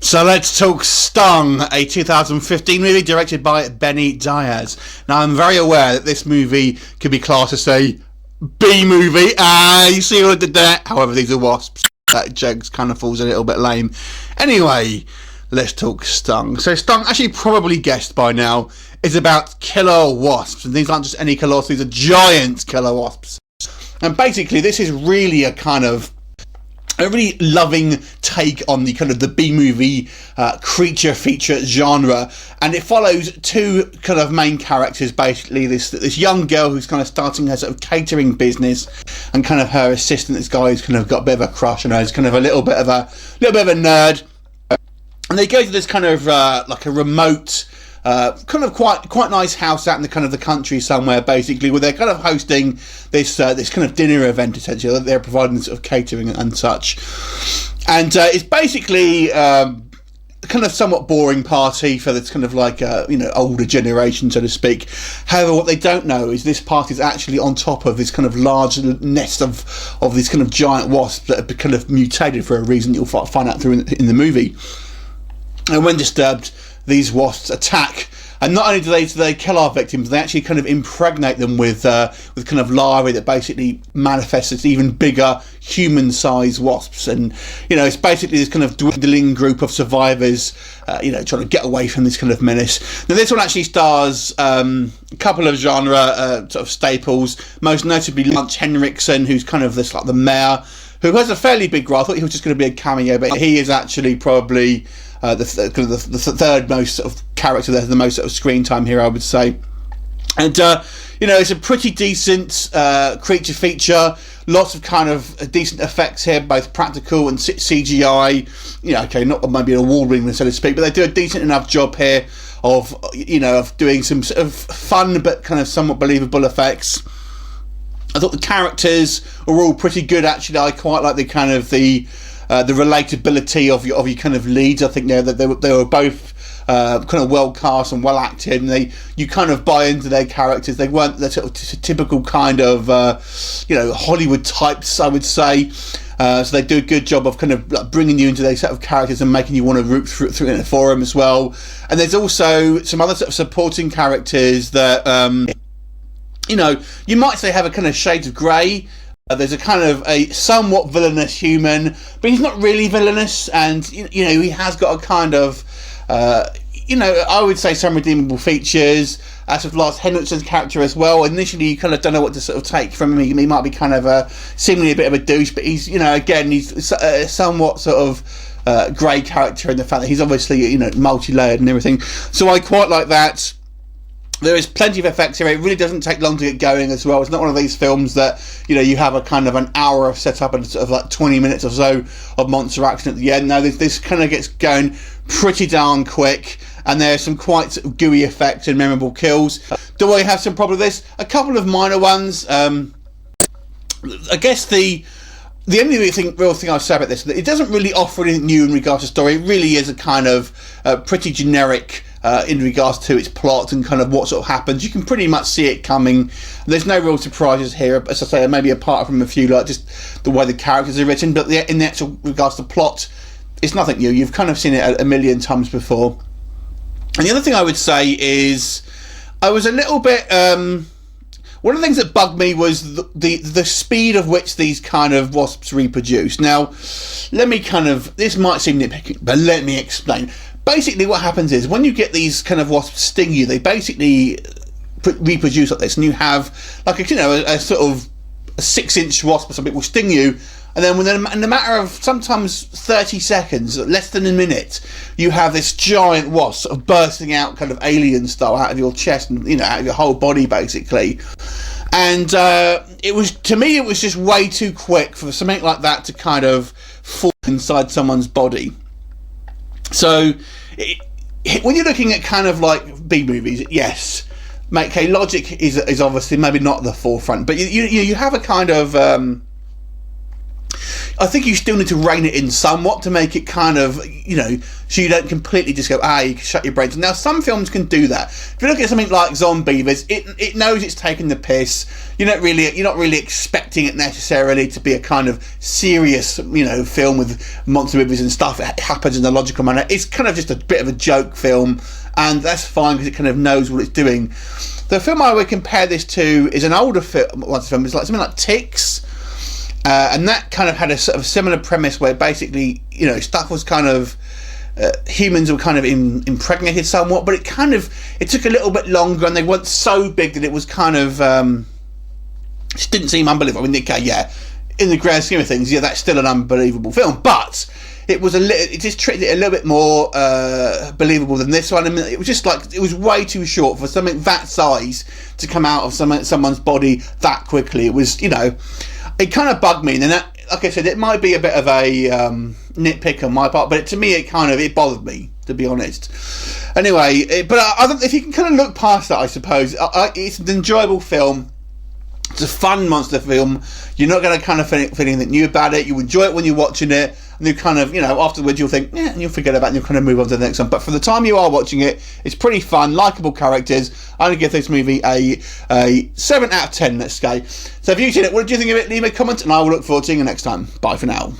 So let's talk Stung, a 2015 movie directed by Benny Diaz. Now, I'm very aware that this movie could be classed as a B movie. You see what I did there? However, these are wasps. That joke kind of falls a little bit lame. Anyway, let's talk Stung. So Stung, as you probably guessed by now, is about killer wasps. And these aren't just any killer wasps, these are giant killer wasps. And basically, this is really a really loving take on the kind of the B-movie creature feature genre, and it follows two kind of main characters. Basically, this young girl who's kind of starting her sort of catering business, and kind of her assistant, this guy who's kind of got a bit of a crush on her, is kind of a little bit of a nerd, and they go to this kind of like a remote. Kind of quite nice house out in the kind of the country somewhere, basically, where they're kind of hosting this kind of dinner event. Essentially, they're providing sort of catering and such, and it's basically kind of somewhat boring party for this kind of like older generation, so to speak. However, what they don't know is this party is actually on top of this kind of large nest of these kind of giant wasps that have kind of mutated for a reason you'll find out through in the movie. And when disturbed, these wasps attack, and not only do they kill our victims, they actually kind of impregnate them with kind of larvae that basically manifest as even bigger human-sized wasps. And it's basically this kind of dwindling group of survivors, trying to get away from this kind of menace. Now, this one actually stars a couple of genre sort of staples, most notably Henriksen, who's kind of this like the mayor, who has a fairly big role. I thought he was just going to be a cameo, but he is actually probably the third most sort of character there, the most sort of screen time here, I would say. And it's a pretty decent creature feature. Lots of kind of decent effects here, both practical and CGI. Okay, not maybe an award-winning, so to speak, but they do a decent enough job here of doing some sort of fun but kind of somewhat believable effects. I thought the characters were all pretty good, actually. I quite like the kind of the relatability of your kind of leads. I think they were both kind of well cast and well acted, and you kind of buy into their characters. They weren't the sort of typical kind of Hollywood types, I would say. So they do a good job of kind of like bringing you into their set of characters and making you want to root through it for them as well. And there's also some other sort of supporting characters that you might say have a kind of shades of grey. There's a kind of a somewhat villainous human, but he's not really villainous, and he has got a kind of I would say some redeemable features, as with Lars Henriksen's character as well. Initially you kind of don't know what to sort of take from him. He might be kind of seemingly a bit of a douche, but he's again he's a somewhat sort of grey character in the fact that he's obviously multi-layered and everything, so I quite like that. There is plenty of effects here. It really doesn't take long to get going as well. It's not one of these films that you have a kind of an hour of setup and sort of like 20 minutes or so of monster action at the end. No, this kind of gets going pretty darn quick, and there's some quite sort of gooey effects and memorable kills. Do I have some problem with this? A couple of minor ones. I guess the only real thing I'll say about this is that it doesn't really offer anything new in regards to story. It really is a kind of pretty generic in regards to its plot and kind of what sort of happens. You can pretty much see it coming. There's no real surprises here, as I say, maybe apart from a few, like just the way the characters are written, but in the actual regards to plot, it's nothing new. You've kind of seen it a million times before. And the other thing I would say is I was a little bit one of the things that bugged me was the speed of which these kind of wasps reproduce. Now, this might seem nitpicking, but let me explain. Basically, what happens is when you get these kind of wasps sting you, they basically reproduce like this, and you have like a sort of a 6-inch wasp or something will sting you, and then in the matter of sometimes 30 seconds, less than a minute, you have this giant wasp sort of bursting out kind of alien style out of your chest and out of your whole body basically. And it was just way too quick for something like that to kind of fall inside someone's body. So, when you're looking at kind of like B movies, yes, logic is obviously maybe not the forefront, but you have a kind of I think you still need to rein it in somewhat to make it kind of, you know, so you don't completely just go, you can shut your brains. Now, some films can do that. If you look at something like Zombievers, it knows it's taking the piss. You're not really expecting it necessarily to be a kind of serious, you know, film with monster movies and stuff. It happens in a logical manner. It's kind of just a bit of a joke film, and that's fine because it kind of knows what it's doing. The film I would compare this to is an older film. It's like something like Ticks. And that kind of had a sort of similar premise where basically, you know, stuff was kind of humans were kind of impregnated somewhat, but it took a little bit longer, and they weren't so big that it was kind of just didn't seem unbelievable. I mean, okay, yeah, in the grand scheme of things, yeah, that's still an unbelievable film, but it just treated it a little bit more believable than this one. I mean, it was just like, it was way too short for something that size to come out of someone's body that quickly. It was, you know, it kind of bugged me, and that, like I said, it might be a bit of a nitpick on my part, but to me, it bothered me, to be honest. Anyway, but I think if you can kind of look past that, I suppose, it's an enjoyable film. It's a fun monster film. You're not going to kind of feel anything new about it. You enjoy it when you're watching it, and you kind of, you know, afterwards you'll think, yeah, and you'll forget about it, and you'll kind of move on to the next one. But for the time you are watching it, it's pretty fun, likeable characters. I'm going to give this movie a 7 out of 10, let's say. So if you've seen it, what did you think of it? Leave a comment, and I will look forward to seeing you next time. Bye for now.